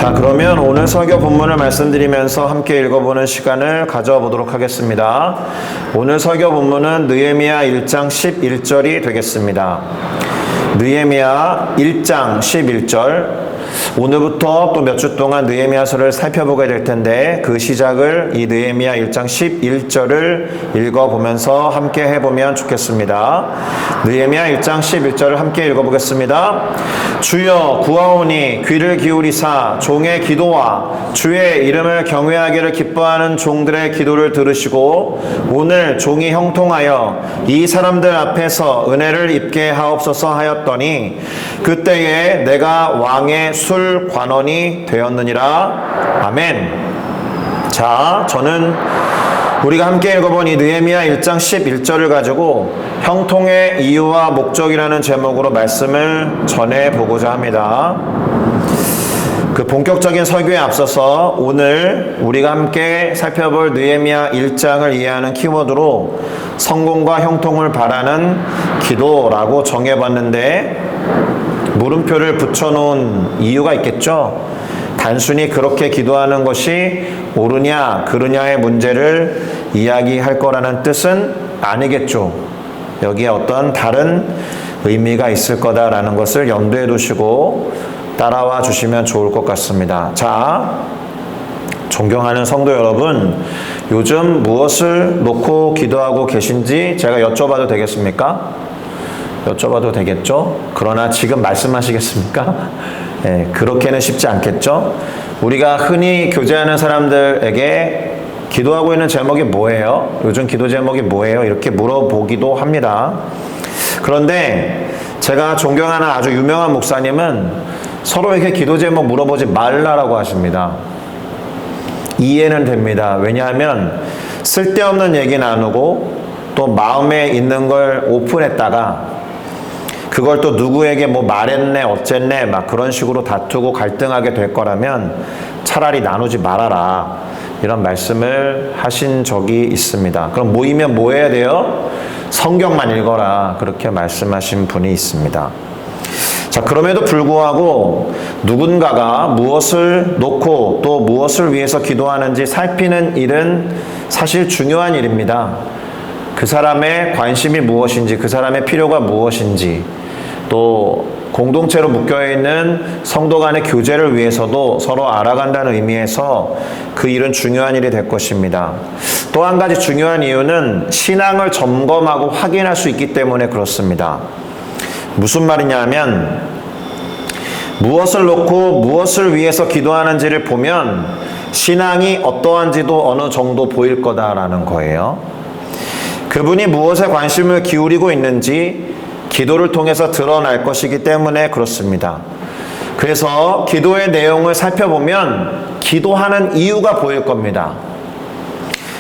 자, 그러면 오늘 설교 본문을 말씀드리면서 함께 읽어보는 시간을 가져보도록 하겠습니다. 오늘 설교 본문은 느헤미야 1장 11절이 되겠습니다. 느헤미야 1장 11절. 오늘부터 또 몇 주 동안 느헤미야서를 살펴보게 될 텐데 그 시작을 이 느헤미야 1장 11절을 읽어보면서 함께 해보면 좋겠습니다. 느헤미야 1장 11절을 함께 읽어보겠습니다. 주여 구하오니 귀를 기울이사 종의 기도와 주의 이름을 경외하기를 기뻐하는 종들의 기도를 들으시고 오늘 종이 형통하여 이 사람들 앞에서 은혜를 입게 하옵소서 하였더니 그때에 내가 왕의 술 관원이 되었느니라. 아멘. 자, 저는 우리가 함께 읽어본 이 느헤미야 1장 11절을 가지고 형통의 이유와 목적이라는 제목으로 말씀을 전해보고자 합니다. 그 본격적인 설교에 앞서서 오늘 우리가 함께 살펴볼 느헤미야 1장을 이해하는 키워드로 성공과 형통을 바라는 기도라고 정해봤는데 물음표를 붙여놓은 이유가 있겠죠. 단순히 그렇게 기도하는 것이 옳으냐 그르냐의 문제를 이야기할 거라는 뜻은 아니겠죠. 여기에 어떤 다른 의미가 있을 거다라는 것을 염두에 두시고 따라와 주시면 좋을 것 같습니다. 자, 존경하는 성도 여러분, 요즘 무엇을 놓고 기도하고 계신지 제가 여쭤봐도 되겠습니까? 여쭤봐도 되겠죠? 그러나 지금 말씀하시겠습니까? 네, 그렇게는 쉽지 않겠죠? 우리가 흔히 교제하는 사람들에게 기도하고 있는 제목이 뭐예요? 요즘 기도 제목이 뭐예요? 이렇게 물어보기도 합니다. 그런데 제가 존경하는 아주 유명한 목사님은 서로에게 기도 제목 물어보지 말라라고 하십니다. 이해는 됩니다. 왜냐하면 쓸데없는 얘기 나누고 또 마음에 있는 걸 오픈했다가 그걸 또 누구에게 뭐 말했네 어쨌네 막 그런 식으로 다투고 갈등하게 될 거라면 차라리 나누지 말아라 이런 말씀을 하신 적이 있습니다. 그럼 모이면 뭐 해야 돼요? 성경만 읽어라 그렇게 말씀하신 분이 있습니다. 자, 그럼에도 불구하고 누군가가 무엇을 놓고 또 무엇을 위해서 기도하는지 살피는 일은 사실 중요한 일입니다. 그 사람의 관심이 무엇인지 그 사람의 필요가 무엇인지 또 공동체로 묶여있는 성도 간의 교제를 위해서도 서로 알아간다는 의미에서 그 일은 중요한 일이 될 것입니다. 또 한 가지 중요한 이유는 신앙을 점검하고 확인할 수 있기 때문에 그렇습니다. 무슨 말이냐 하면 무엇을 놓고 무엇을 위해서 기도하는지를 보면 신앙이 어떠한지도 어느 정도 보일 거다라는 거예요. 그분이 무엇에 관심을 기울이고 있는지 기도를 통해서 드러날 것이기 때문에 그렇습니다. 그래서 기도의 내용을 살펴보면 기도하는 이유가 보일 겁니다.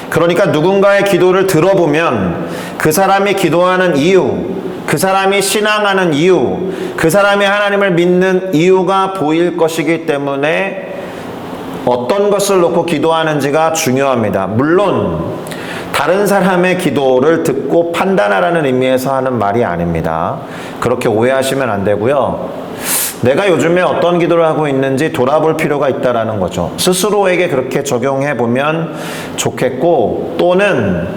그러니까 누군가의 기도를 들어보면 그 사람이 기도하는 이유, 그 사람이 신앙하는 이유, 그 사람이 하나님을 믿는 이유가 보일 것이기 때문에 어떤 것을 놓고 기도하는지가 중요합니다. 물론 다른 사람의 기도를 듣고 판단하라는 의미에서 하는 말이 아닙니다. 그렇게 오해하시면 안 되고요. 내가 요즘에 어떤 기도를 하고 있는지 돌아볼 필요가 있다라는 거죠. 스스로에게 그렇게 적용해 보면 좋겠고 또는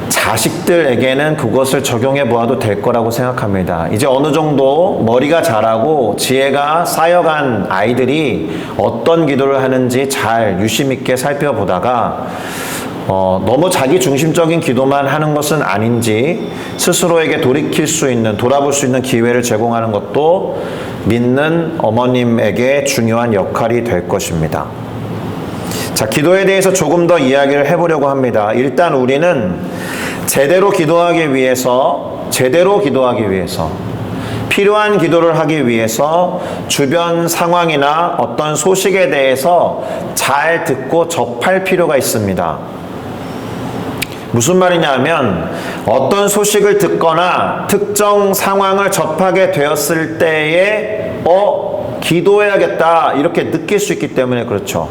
자식들에게는 그것을 적용해 보아도 될 거라고 생각합니다. 이제 어느 정도 머리가 자라고 지혜가 쌓여간 아이들이 어떤 기도를 하는지 잘 유심 있게 살펴보다가 너무 자기 중심적인 기도만 하는 것은 아닌지 스스로에게 돌이킬 수 있는, 돌아볼 수 있는 기회를 제공하는 것도 믿는 어머님에게 중요한 역할이 될 것입니다. 자, 기도에 대해서 조금 더 이야기를 해보려고 합니다. 일단 우리는 제대로 기도하기 위해서 필요한 기도를 하기 위해서 주변 상황이나 어떤 소식에 대해서 잘 듣고 접할 필요가 있습니다. 무슨 말이냐 하면 어떤 소식을 듣거나 특정 상황을 접하게 되었을 때에 기도해야겠다 이렇게 느낄 수 있기 때문에 그렇죠.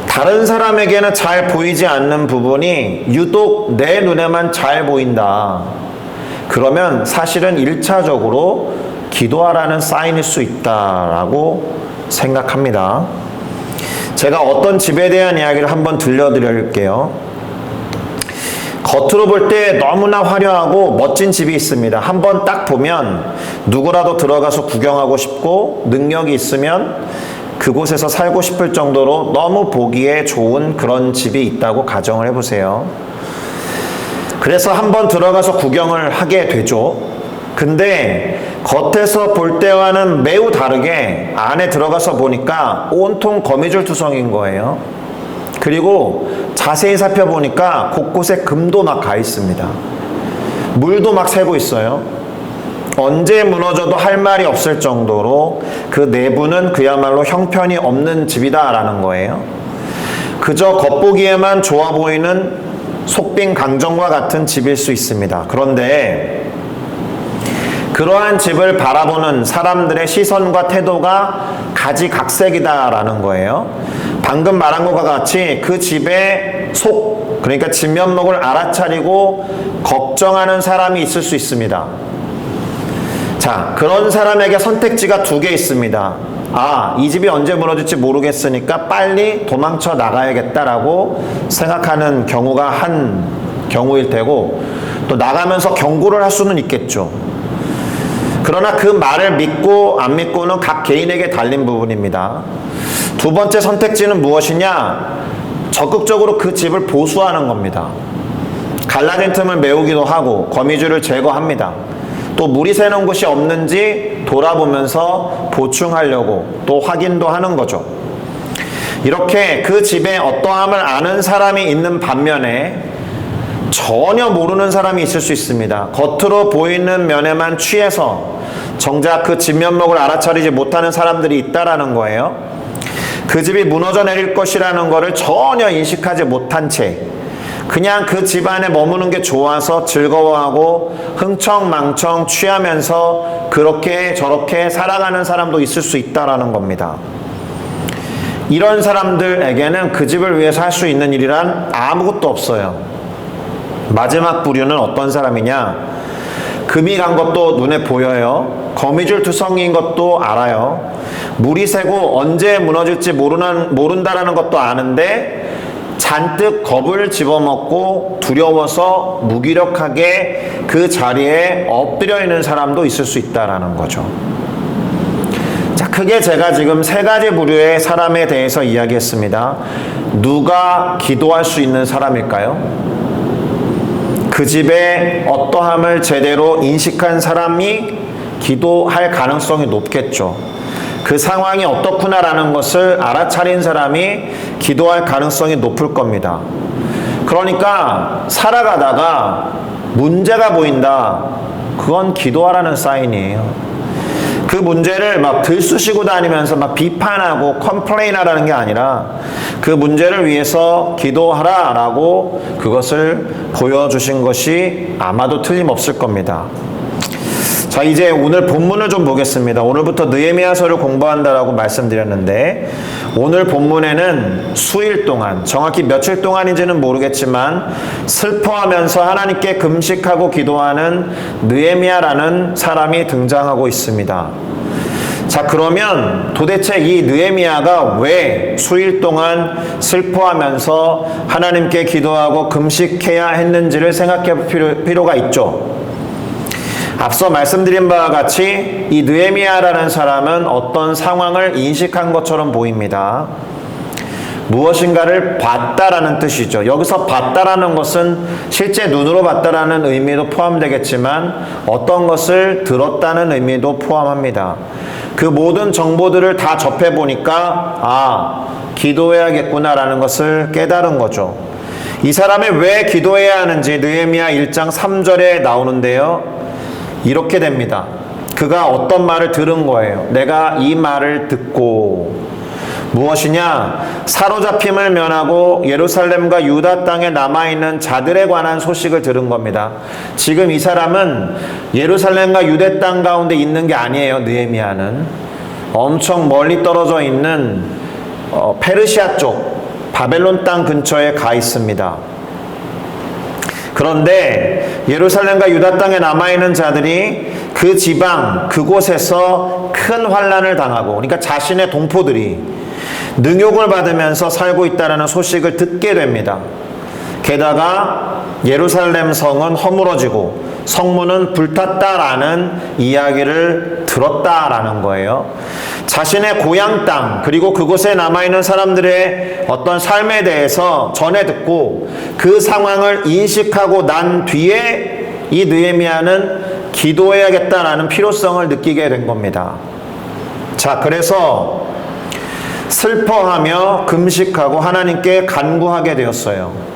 다른 사람에게는 잘 보이지 않는 부분이 유독 내 눈에만 잘 보인다. 그러면 사실은 1차적으로 기도하라는 사인일 수 있다라고 생각합니다. 제가 어떤 집에 대한 이야기를 한번 들려드릴게요. 겉으로 볼 때 너무나 화려하고 멋진 집이 있습니다. 한번 딱 보면 누구라도 들어가서 구경하고 싶고 능력이 있으면 그곳에서 살고 싶을 정도로 너무 보기에 좋은 그런 집이 있다고 가정을 해보세요. 그래서 한번 들어가서 구경을 하게 되죠. 근데 겉에서 볼 때와는 매우 다르게 안에 들어가서 보니까 온통 거미줄 투성인 거예요. 그리고 자세히 살펴보니까 곳곳에 금도 막 가 있습니다. 물도 막 새고 있어요. 언제 무너져도 할 말이 없을 정도로 그 내부는 그야말로 형편이 없는 집이다라는 거예요. 그저 겉보기에만 좋아 보이는 속빈 강정과 같은 집일 수 있습니다. 그런데 그러한 집을 바라보는 사람들의 시선과 태도가 가지각색이다라는 거예요. 방금 말한 것과 같이 그 집의 그러니까 진면목을 알아차리고 걱정하는 사람이 있을 수 있습니다. 자, 그런 사람에게 선택지가 두 개 있습니다. 이 집이 언제 무너질지 모르겠으니까 빨리 도망쳐 나가야겠다라고 생각하는 경우가 한 경우일 테고, 또 나가면서 경고를 할 수는 있겠죠. 그러나 그 말을 믿고 안 믿고는 각 개인에게 달린 부분입니다. 두 번째 선택지는 무엇이냐? 적극적으로 그 집을 보수하는 겁니다. 갈라진 틈을 메우기도 하고 거미줄을 제거합니다. 또 물이 새는 곳이 없는지 돌아보면서 보충하려고 또 확인도 하는 거죠. 이렇게 그 집에 어떠함을 아는 사람이 있는 반면에 전혀 모르는 사람이 있을 수 있습니다. 겉으로 보이는 면에만 취해서 정작 그 진면목을 알아차리지 못하는 사람들이 있다라는 거예요. 그 집이 무너져 내릴 것이라는 것을 전혀 인식하지 못한 채 그냥 그 집 안에 머무는 게 좋아서 즐거워하고 흥청망청 취하면서 그렇게 저렇게 살아가는 사람도 있을 수 있다라는 겁니다. 이런 사람들에게는 그 집을 위해서 할 수 있는 일이란 아무것도 없어요. 마지막 부류는 어떤 사람이냐? 금이 간 것도 눈에 보여요. 거미줄 투성이인 것도 알아요. 물이 새고 언제 무너질지 모른다라는 것도 아는데 잔뜩 겁을 집어먹고 두려워서 무기력하게 그 자리에 엎드려 있는 사람도 있을 수 있다라는 거죠. 자, 크게 제가 지금 세 가지 부류의 사람에 대해서 이야기했습니다. 누가 기도할 수 있는 사람일까요? 그 집의 어떠함을 제대로 인식한 사람이 기도할 가능성이 높겠죠. 그 상황이 어떻구나라는 것을 알아차린 사람이 기도할 가능성이 높을 겁니다. 그러니까 살아가다가 문제가 보인다. 그건 기도하라는 사인이에요. 그 문제를 막 들쑤시고 다니면서 막 비판하고 컴플레인하라는 게 아니라 그 문제를 위해서 기도하라라고 그것을 보여주신 것이 아마도 틀림없을 겁니다. 자, 이제 오늘 본문을 좀 보겠습니다. 오늘부터 느헤미야서를 공부한다라고 말씀드렸는데 오늘 본문에는 수일 동안, 정확히 며칠 동안인지는 모르겠지만 슬퍼하면서 하나님께 금식하고 기도하는 느헤미야라는 사람이 등장하고 있습니다. 자, 그러면 도대체 이 느헤미야가 왜 수일 동안 슬퍼하면서 하나님께 기도하고 금식해야 했는지를 생각해 볼 필요가 있죠. 앞서 말씀드린 바와 같이 이 느헤미야라는 사람은 어떤 상황을 인식한 것처럼 보입니다. 무엇인가를 봤다라는 뜻이죠. 여기서 봤다라는 것은 실제 눈으로 봤다라는 의미도 포함되겠지만 어떤 것을 들었다는 의미도 포함합니다. 그 모든 정보들을 다 접해보니까 기도해야겠구나라는 것을 깨달은 거죠. 이 사람이 왜 기도해야 하는지 느헤미야 1장 3절에 나오는데요. 이렇게 됩니다. 그가 어떤 말을 들은 거예요. 내가 이 말을 듣고 무엇이냐? 사로잡힘을 면하고 예루살렘과 유다 땅에 남아있는 자들에 관한 소식을 들은 겁니다. 지금 이 사람은 예루살렘과 유대 땅 가운데 있는 게 아니에요. 느헤미야는 엄청 멀리 떨어져 있는 페르시아 쪽 바벨론 땅 근처에 가 있습니다. 그런데 예루살렘과 유다 땅에 남아있는 자들이 그 지방 그곳에서 큰 환난을 당하고, 그러니까 자신의 동포들이 능욕을 받으면서 살고 있다는 소식을 듣게 됩니다. 게다가 예루살렘 성은 허물어지고 성문은 불탔다라는 이야기를 들었다라는 거예요. 자신의 고향 땅 그리고 그곳에 남아있는 사람들의 어떤 삶에 대해서 전해 듣고 그 상황을 인식하고 난 뒤에 이 느헤미야는 기도해야겠다라는 필요성을 느끼게 된 겁니다. 자, 그래서 슬퍼하며 금식하고 하나님께 간구하게 되었어요.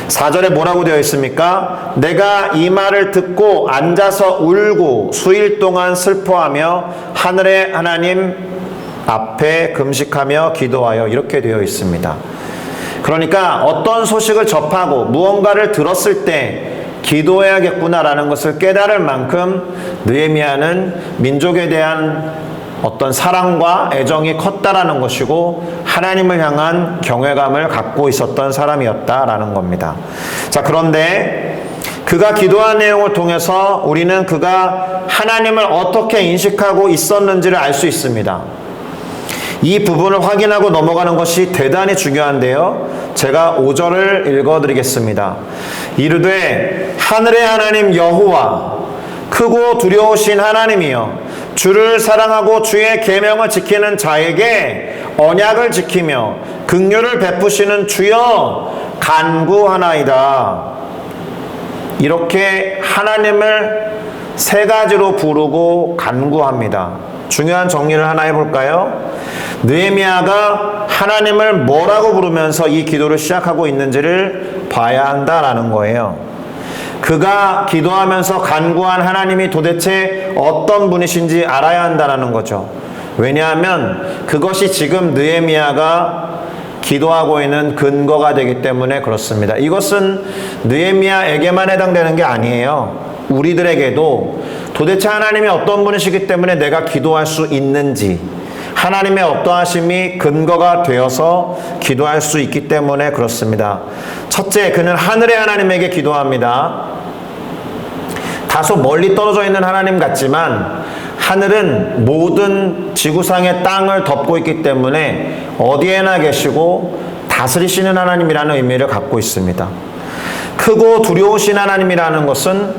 4절에 뭐라고 되어 있습니까? 내가 이 말을 듣고 앉아서 울고 수일 동안 슬퍼하며 하늘의 하나님 앞에 금식하며 기도하여, 이렇게 되어 있습니다. 그러니까 어떤 소식을 접하고 무언가를 들었을 때 기도해야겠구나라는 것을 깨달을 만큼 느헤미야는 민족에 대한 어떤 사랑과 애정이 컸다라는 것이고 하나님을 향한 경외감을 갖고 있었던 사람이었다라는 겁니다. 자, 그런데 그가 기도한 내용을 통해서 우리는 그가 하나님을 어떻게 인식하고 있었는지를 알 수 있습니다. 이 부분을 확인하고 넘어가는 것이 대단히 중요한데요. 제가 5절을 읽어드리겠습니다. 이르되 하늘의 하나님 여호와, 크고 두려우신 하나님이여, 주를 사랑하고 주의 계명을 지키는 자에게 언약을 지키며 긍휼을 베푸시는 주여 간구하나이다. 이렇게 하나님을 세 가지로 부르고 간구합니다. 중요한 정리를 하나 해볼까요? 느헤미야가 하나님을 뭐라고 부르면서 이 기도를 시작하고 있는지를 봐야 한다라는 거예요. 그가 기도하면서 간구한 하나님이 도대체 어떤 분이신지 알아야 한다는 거죠. 왜냐하면 그것이 지금 느헤미야가 기도하고 있는 근거가 되기 때문에 그렇습니다. 이것은 느헤미야에게만 해당되는 게 아니에요. 우리들에게도 도대체 하나님이 어떤 분이시기 때문에 내가 기도할 수 있는지, 하나님의 어떠하심이 근거가 되어서 기도할 수 있기 때문에 그렇습니다. 첫째, 그는 하늘의 하나님에게 기도합니다. 다소 멀리 떨어져 있는 하나님 같지만 하늘은 모든 지구상의 땅을 덮고 있기 때문에 어디에나 계시고 다스리시는 하나님이라는 의미를 갖고 있습니다. 크고 두려우신 하나님이라는 것은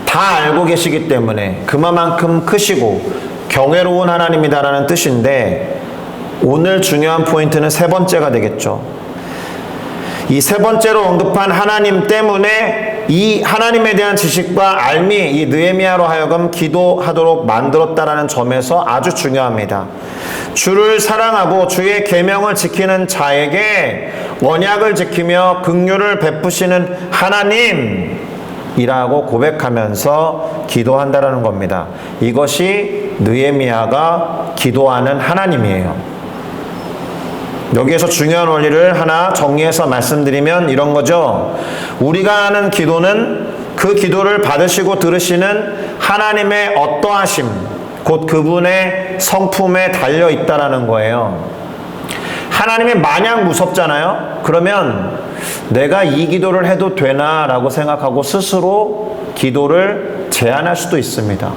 다 알고 계시기 때문에 그만큼 크시고 경외로운 하나님이다라는 뜻인데, 오늘 중요한 포인트는 세 번째가 되겠죠. 이 세 번째로 언급한 하나님 때문에 이 하나님에 대한 지식과 알미 이 느헤미야로 하여금 기도하도록 만들었다라는 점에서 아주 중요합니다. 주를 사랑하고 주의 계명을 지키는 자에게 언약을 지키며 긍휼을 베푸시는 하나님이라고 고백하면서 기도한다라는 겁니다. 이것이 느헤미야가 기도하는 하나님이에요. 여기에서 중요한 원리를 하나 정리해서 말씀드리면 이런 거죠. 우리가 하는 기도는 그 기도를 받으시고 들으시는 하나님의 어떠하심, 곧 그분의 성품에 달려 있다라는 거예요. 하나님이 마냥 무섭잖아요. 그러면 내가 이 기도를 해도 되나 라고 생각하고 스스로 기도를 제한할 수도 있습니다.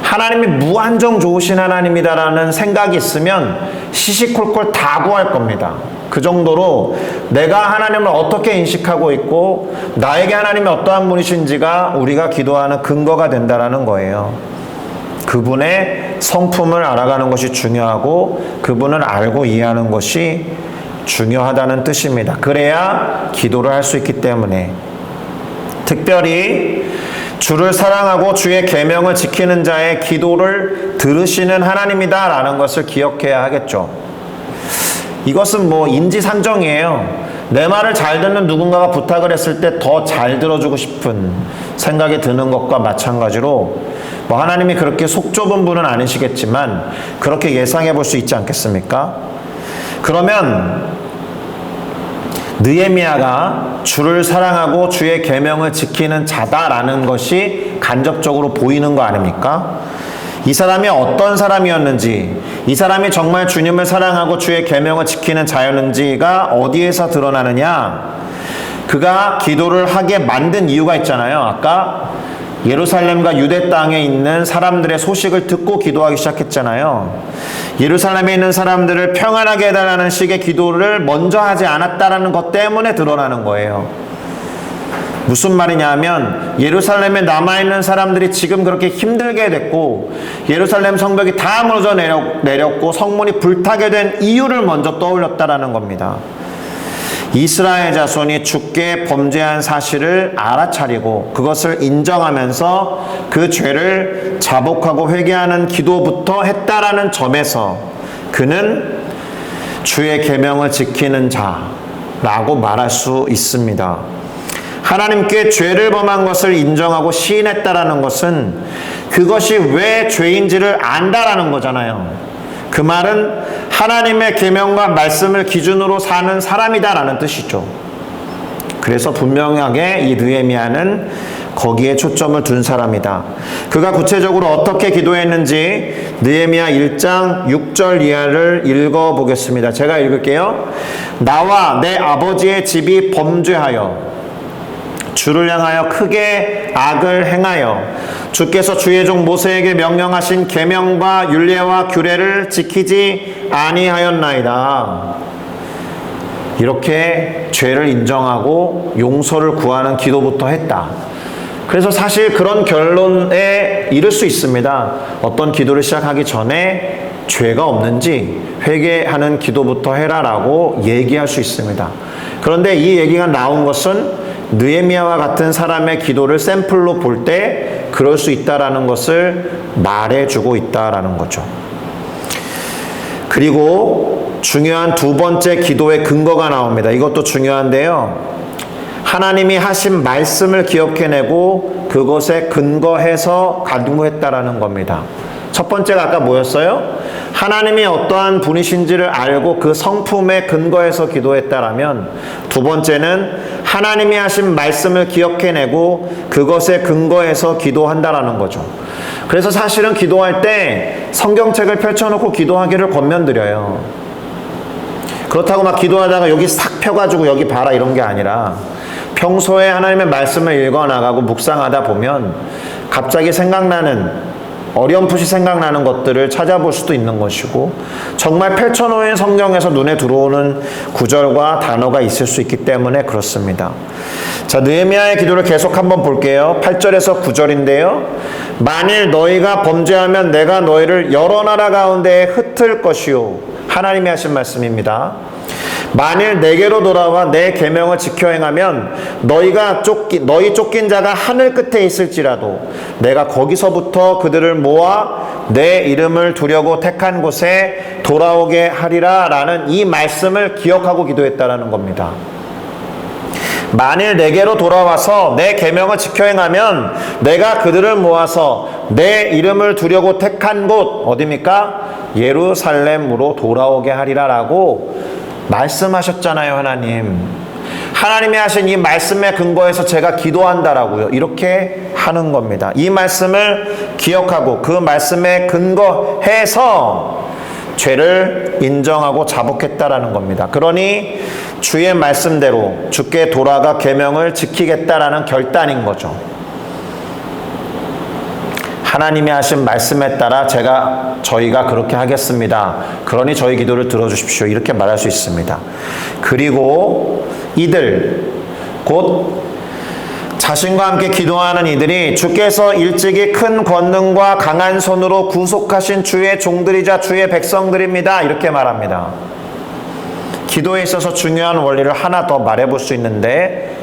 하나님이 무한정 좋으신 하나님이다라는 생각이 있으면 시시콜콜 다 구할 겁니다. 그 정도로 내가 하나님을 어떻게 인식하고 있고 나에게 하나님이 어떠한 분이신지가 우리가 기도하는 근거가 된다라는 거예요. 그분의 성품을 알아가는 것이 중요하고 그분을 알고 이해하는 것이 중요하다는 뜻입니다. 그래야 기도를 할 수 있기 때문에, 특별히 주를 사랑하고 주의 계명을 지키는 자의 기도를 들으시는 하나님이다라는 것을 기억해야 하겠죠. 이것은 뭐 인지상정이에요. 내 말을 잘 듣는 누군가가 부탁을 했을 때 더 잘 들어주고 싶은 생각이 드는 것과 마찬가지로 뭐 하나님이 그렇게 속 좁은 분은 아니시겠지만 그렇게 예상해 볼 수 있지 않겠습니까? 그러면 느헤미야가 주를 사랑하고 주의 계명을 지키는 자다라는 것이 간접적으로 보이는 거 아닙니까? 이 사람이 어떤 사람이었는지, 이 사람이 정말 주님을 사랑하고 주의 계명을 지키는 자였는지가 어디에서 드러나느냐? 그가 기도를 하게 만든 이유가 있잖아요. 아까 예루살렘과 유대 땅에 있는 사람들의 소식을 듣고 기도하기 시작했잖아요. 예루살렘에 있는 사람들을 평안하게 해달라는 식의 기도를 먼저 하지 않았다는 것 때문에 드러나는 거예요. 무슨 말이냐 하면 예루살렘에 남아있는 사람들이 지금 그렇게 힘들게 됐고 예루살렘 성벽이 다 무너져 내렸고 성문이 불타게 된 이유를 먼저 떠올렸다라는 겁니다. 이스라엘 자손이 주께 범죄한 사실을 알아차리고 그것을 인정하면서 그 죄를 자복하고 회개하는 기도부터 했다라는 점에서 그는 주의 계명을 지키는 자라고 말할 수 있습니다. 하나님께 죄를 범한 것을 인정하고 시인했다라는 것은 그것이 왜 죄인지를 안다라는 거잖아요. 그 말은 하나님의 계명과 말씀을 기준으로 사는 사람이다라는 뜻이죠. 그래서 분명하게 이 느헤미야는 거기에 초점을 둔 사람이다. 그가 구체적으로 어떻게 기도했는지 느헤미야 1장 6절 이하를 읽어보겠습니다. 제가 읽을게요. 나와 내 아버지의 집이 범죄하여 주를 향하여 크게 악을 행하여 주께서 주의 종 모세에게 명령하신 계명과 율례와 규례를 지키지 아니하였나이다. 이렇게 죄를 인정하고 용서를 구하는 기도부터 했다. 그래서 사실 그런 결론에 이를 수 있습니다. 어떤 기도를 시작하기 전에 죄가 없는지 회개하는 기도부터 해라라고 얘기할 수 있습니다. 그런데 이 얘기가 나온 것은 느헤미야와 같은 사람의 기도를 샘플로 볼 때 그럴 수 있다라는 것을 말해주고 있다라는 거죠. 그리고 중요한 두 번째 기도의 근거가 나옵니다. 이것도 중요한데요. 하나님이 하신 말씀을 기억해내고 그것에 근거해서 간구했다라는 겁니다. 첫 번째가 아까 뭐였어요? 하나님이 어떠한 분이신지를 알고 그 성품에 근거해서 기도했다라면 두 번째는 하나님이 하신 말씀을 기억해내고 그것에 근거해서 기도한다라는 거죠. 그래서 사실은 기도할 때 성경책을 펼쳐놓고 기도하기를 권면드려요. 그렇다고 막 기도하다가 여기 싹 펴가지고 여기 봐라 이런 게 아니라 평소에 하나님의 말씀을 읽어나가고 묵상하다 보면 갑자기 생각나는 어렴풋이 생각나는 것들을 찾아볼 수도 있는 것이고 정말 펼쳐놓은 성경에서 눈에 들어오는 구절과 단어가 있을 수 있기 때문에 그렇습니다. 자, 느헤미야의 기도를 계속 한번 볼게요. 8절에서 9절인데요. 만일 너희가 범죄하면 내가 너희를 여러 나라 가운데에 흩을 것이요. 하나님이 하신 말씀입니다. 만일 내게로 돌아와 내 계명을 지켜 행하면 너희 쫓긴 자가 하늘 끝에 있을지라도 내가 거기서부터 그들을 모아 내 이름을 두려고 택한 곳에 돌아오게 하리라 라는 이 말씀을 기억하고 기도했다라는 겁니다. 만일 내게로 돌아와서 내 계명을 지켜 행하면 내가 그들을 모아서 내 이름을 두려고 택한 곳 어디입니까? 예루살렘으로 돌아오게 하리라 라고 말씀하셨잖아요. 하나님이 하신 이 말씀에 근거해서 제가 기도한다라고요. 이렇게 하는 겁니다. 이 말씀을 기억하고 그 말씀에 근거해서 죄를 인정하고 자복했다라는 겁니다. 그러니 주의 말씀대로 주께 돌아가 계명을 지키겠다라는 결단인 거죠. 하나님이 하신 말씀에 따라 저희가 그렇게 하겠습니다. 그러니 저희 기도를 들어주십시오. 이렇게 말할 수 있습니다. 그리고 이들, 곧 자신과 함께 기도하는 이들이 주께서 일찍이 큰 권능과 강한 손으로 구속하신 주의 종들이자 주의 백성들입니다. 이렇게 말합니다. 기도에 있어서 중요한 원리를 하나 더 말해볼 수 있는데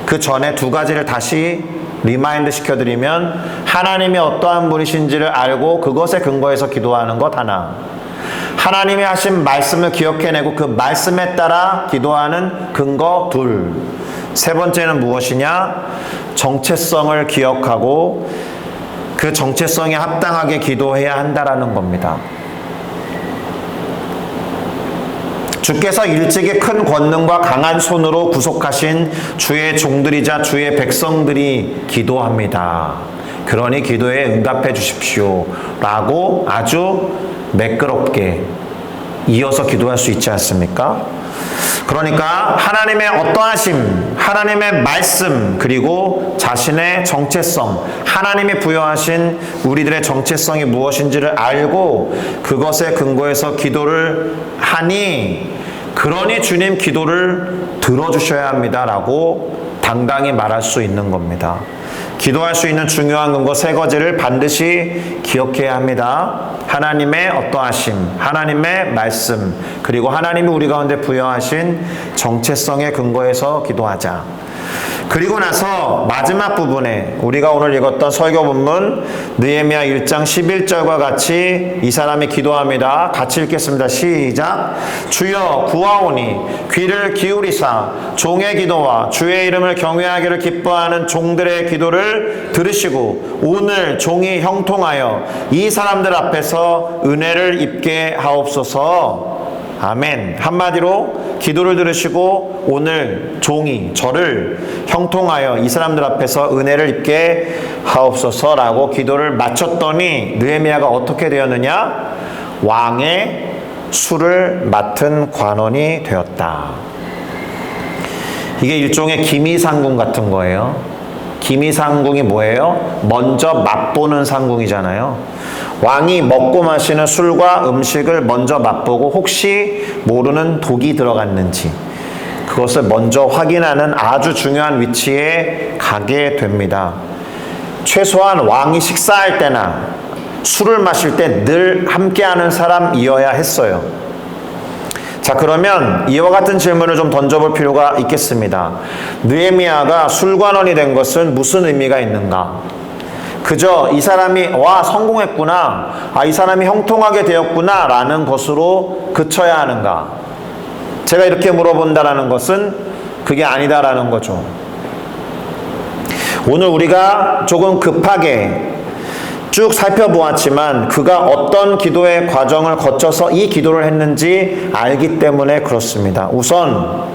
그 전에 두 가지를 다시 리마인드 시켜드리면 하나님이 어떠한 분이신지를 알고 그것에 근거해서 기도하는 것 하나, 하나님이 하신 말씀을 기억해내고 그 말씀에 따라 기도하는 근거 둘, 세 번째는 무엇이냐? 정체성을 기억하고 그 정체성에 합당하게 기도해야 한다라는 겁니다. 주께서 일찍이 큰 권능과 강한 손으로 구속하신 주의 종들이자 주의 백성들이 기도합니다. 그러니 기도에 응답해 주십시오. 라고 아주 매끄럽게 이어서 기도할 수 있지 않습니까? 그러니까 하나님의 어떠하심, 하나님의 말씀, 그리고 자신의 정체성, 하나님이 부여하신 우리들의 정체성이 무엇인지를 알고 그것에 근거해서 기도를 하니, 그러니 주님 기도를 들어주셔야 합니다라고 당당히 말할 수 있는 겁니다. 기도할 수 있는 중요한 근거 세 가지를 반드시 기억해야 합니다. 하나님의 어떠하심, 하나님의 말씀, 그리고 하나님이 우리 가운데 부여하신 정체성에 근거해서 기도하자. 그리고 나서 마지막 부분에 우리가 오늘 읽었던 설교 본문 느헤미야 1장 11절과 같이 이 사람이 기도합니다. 같이 읽겠습니다. 시작. 주여 구하오니 귀를 기울이사 종의 기도와 주의 이름을 경외하기를 기뻐하는 종들의 기도를 들으시고 오늘 종이 형통하여 이 사람들 앞에서 은혜를 입게 하옵소서. 아멘. 한마디로 기도를 들으시고 오늘 종이 저를 형통하여 이 사람들 앞에서 은혜를 입게 하옵소서라고 기도를 마쳤더니 느헤미야가 어떻게 되었느냐? 왕의 술을 맡은 관원이 되었다. 이게 일종의 기미상궁 같은 거예요. 기미상궁이 뭐예요? 먼저 맛보는 상궁이잖아요. 왕이 먹고 마시는 술과 음식을 먼저 맛보고 혹시 모르는 독이 들어갔는지 그것을 먼저 확인하는 아주 중요한 위치에 가게 됩니다. 최소한 왕이 식사할 때나 술을 마실 때 늘 함께하는 사람이어야 했어요. 자, 그러면 이와 같은 질문을 좀 던져볼 필요가 있겠습니다. 느헤미야가 술관원이 된 것은 무슨 의미가 있는가? 그저 이 사람이 성공했구나, 이 사람이 형통하게 되었구나 라는 것으로 그쳐야 하는가? 제가 이렇게 물어본다라는 것은 그게 아니다라는 거죠. 오늘 우리가 조금 급하게 쭉 살펴보았지만 그가 어떤 기도의 과정을 거쳐서 이 기도를 했는지 알기 때문에 그렇습니다. 우선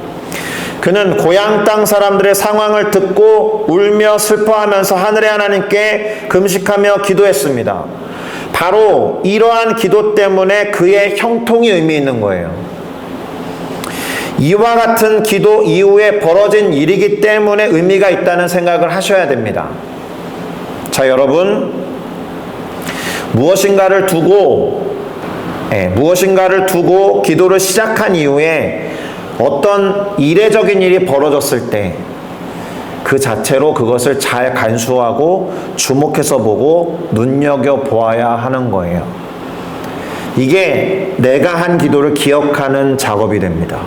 그는 고향 땅 사람들의 상황을 듣고 울며 슬퍼하면서 하늘의 하나님께 금식하며 기도했습니다. 바로 이러한 기도 때문에 그의 형통이 의미 있는 거예요. 이와 같은 기도 이후에 벌어진 일이기 때문에 의미가 있다는 생각을 하셔야 됩니다. 자, 여러분, 무엇인가를 두고 기도를 시작한 이후에 어떤 이례적인 일이 벌어졌을 때 그 자체로 그것을 잘 간수하고 주목해서 보고 눈여겨보아야 하는 거예요. 이게 내가 한 기도를 기억하는 작업이 됩니다.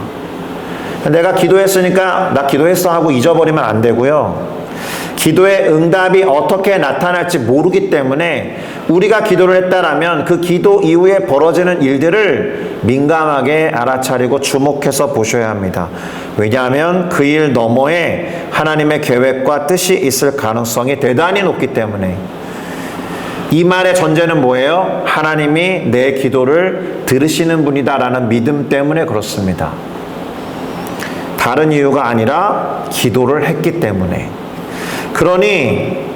내가 기도했으니까 나 기도했어 하고 잊어버리면 안 되고요. 기도의 응답이 어떻게 나타날지 모르기 때문에 우리가 기도를 했다라면 그 기도 이후에 벌어지는 일들을 민감하게 알아차리고 주목해서 보셔야 합니다. 왜냐하면 그 일 너머에 하나님의 계획과 뜻이 있을 가능성이 대단히 높기 때문에. 이 말의 전제는 뭐예요? 하나님이 내 기도를 들으시는 분이다라는 믿음 때문에 그렇습니다. 다른 이유가 아니라 기도를 했기 때문에. 그러니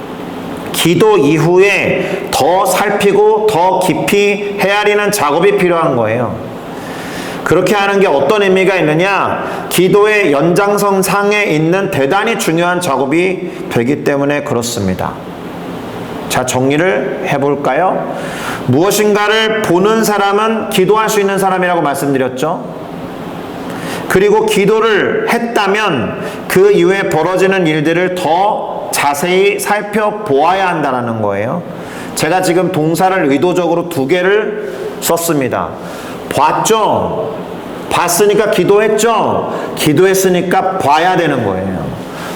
기도 이후에 더 살피고 더 깊이 헤아리는 작업이 필요한 거예요. 그렇게 하는 게 어떤 의미가 있느냐? 기도의 연장선상에 있는 대단히 중요한 작업이 되기 때문에 그렇습니다. 자, 정리를 해볼까요? 무엇인가를 보는 사람은 기도할 수 있는 사람이라고 말씀드렸죠. 그리고 기도를 했다면 그 이후에 벌어지는 일들을 더 자세히 살펴보아야 한다는 거예요. 제가 지금 동사를 의도적으로 2개를 썼습니다. 봤죠? 봤으니까 기도했죠? 기도했으니까 봐야 되는 거예요.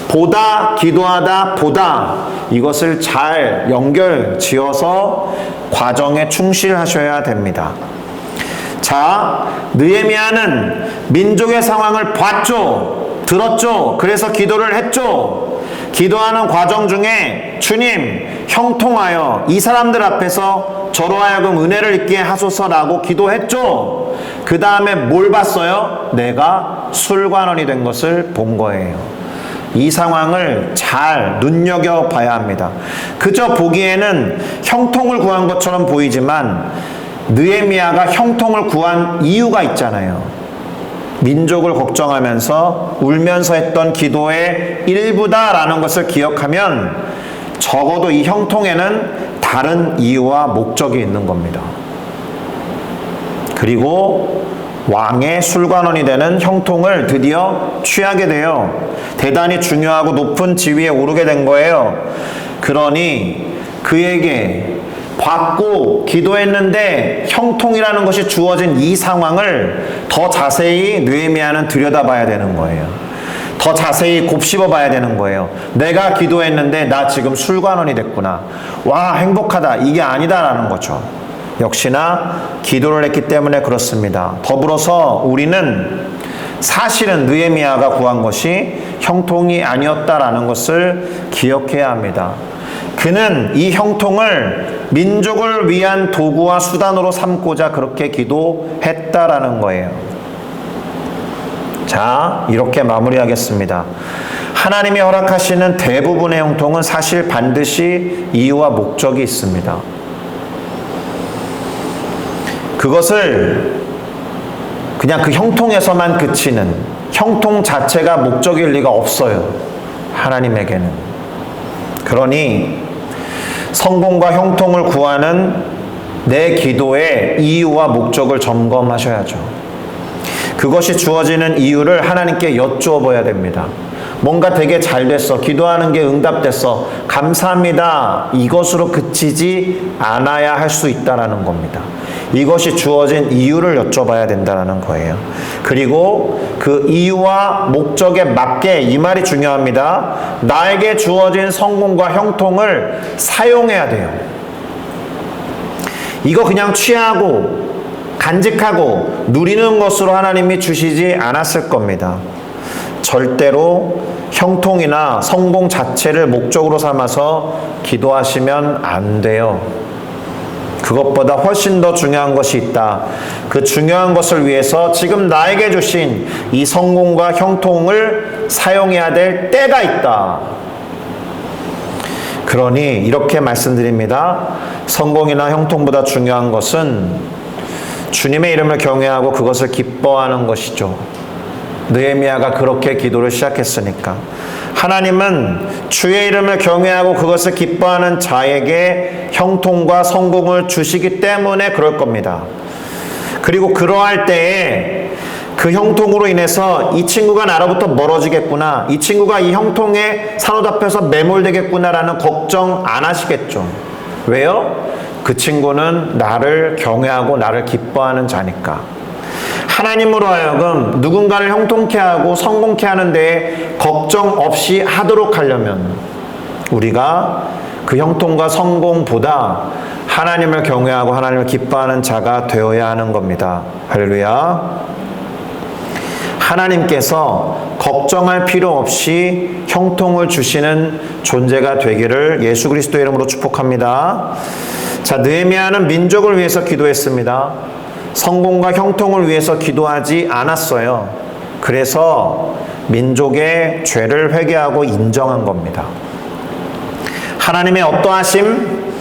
보다, 기도하다, 보다, 이것을 잘 연결 지어서 과정에 충실하셔야 됩니다. 자, 느헤미야는 민족의 상황을 봤죠? 들었죠? 그래서 기도를 했죠? 기도하는 과정 중에 주님, 형통하여 이 사람들 앞에서 저로 하여금 은혜를 입게 하소서라고 기도했죠? 그 다음에 뭘 봤어요? 내가 술관원이 된 것을 본 거예요. 이 상황을 잘 눈여겨봐야 합니다. 그저 보기에는 형통을 구한 것처럼 보이지만 느헤미야가 형통을 구한 이유가 있잖아요. 민족을 걱정하면서 울면서 했던 기도의 일부다라는 것을 기억하면 적어도 이 형통에는 다른 이유와 목적이 있는 겁니다. 그리고 왕의 술관원이 되는 형통을 드디어 취하게 돼요. 대단히 중요하고 높은 지위에 오르게 된 거예요. 그러니 그에게 받고 기도했는데 형통이라는 것이 주어진 이 상황을 더 자세히 느헤미야는 들여다봐야 되는 거예요. 더 자세히 곱씹어 봐야 되는 거예요. 내가 기도했는데 나 지금 술관원이 됐구나. 와, 행복하다. 이게 아니다라는 거죠. 역시나 기도를 했기 때문에 그렇습니다. 더불어서 우리는 사실은 느헤미야가 구한 것이 형통이 아니었다라는 것을 기억해야 합니다. 그는 이 형통을 민족을 위한 도구와 수단으로 삼고자 그렇게 기도했다라는 거예요. 자, 이렇게 마무리하겠습니다. 하나님이 허락하시는 대부분의 형통은 사실 반드시 이유와 목적이 있습니다. 그것을 그냥 그 형통에서만 그치는, 형통 자체가 목적일 리가 없어요. 하나님에게는. 그러니 성공과 형통을 구하는 내 기도의 이유와 목적을 점검하셔야죠. 그것이 주어지는 이유를 하나님께 여쭈어봐야 됩니다. 뭔가 되게 잘 됐어. 기도하는 게 응답됐어. 감사합니다. 이것으로 그치지 않아야 할 수 있다라는 겁니다. 이것이 주어진 이유를 여쭤봐야 된다는 거예요. 그리고 그 이유와 목적에 맞게, 이 말이 중요합니다. 나에게 주어진 성공과 형통을 사용해야 돼요. 이거 그냥 취하고 간직하고 누리는 것으로 하나님이 주시지 않았을 겁니다. 절대로 형통이나 성공 자체를 목적으로 삼아서 기도하시면 안 돼요. 그것보다 훨씬 더 중요한 것이 있다. 그 중요한 것을 위해서 지금 나에게 주신 이 성공과 형통을 사용해야 될 때가 있다. 그러니 이렇게 말씀드립니다. 성공이나 형통보다 중요한 것은 주님의 이름을 경외하고 그것을 기뻐하는 것이죠. 느헤미야가 그렇게 기도를 시작했으니까. 하나님은 주의 이름을 경외하고 그것을 기뻐하는 자에게 형통과 성공을 주시기 때문에 그럴 겁니다. 그리고 그러할 때에 그 형통으로 인해서 이 친구가 나로부터 멀어지겠구나, 이 친구가 이 형통에 사로잡혀서 매몰되겠구나라는 걱정 안 하시겠죠. 왜요? 그 친구는 나를 경외하고 나를 기뻐하는 자니까. 하나님으로 하여금 누군가를 형통케 하고 성공케 하는 데에 걱정 없이 하도록 하려면 우리가 그 형통과 성공보다 하나님을 경외하고 하나님을 기뻐하는 자가 되어야 하는 겁니다. 할렐루야. 하나님께서 걱정할 필요 없이 형통을 주시는 존재가 되기를 예수 그리스도의 이름으로 축복합니다. 자, 느헤미야는 민족을 위해서 기도했습니다. 성공과 형통을 위해서 기도하지 않았어요. 그래서 민족의 죄를 회개하고 인정한 겁니다. 하나님의 어떠하심,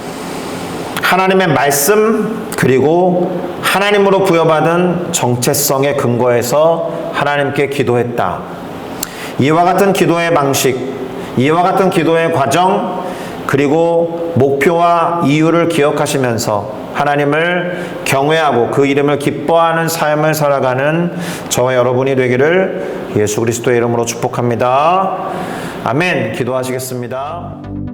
하나님의 말씀, 그리고 하나님으로 부여받은 정체성에 근거해서 하나님께 기도했다. 이와 같은 기도의 방식, 이와 같은 기도의 과정, 그리고 목표와 이유를 기억하시면서 하나님을 경외하고 그 이름을 기뻐하는 삶을 살아가는 저와 여러분이 되기를 예수 그리스도의 이름으로 축복합니다. 아멘. 기도하시겠습니다.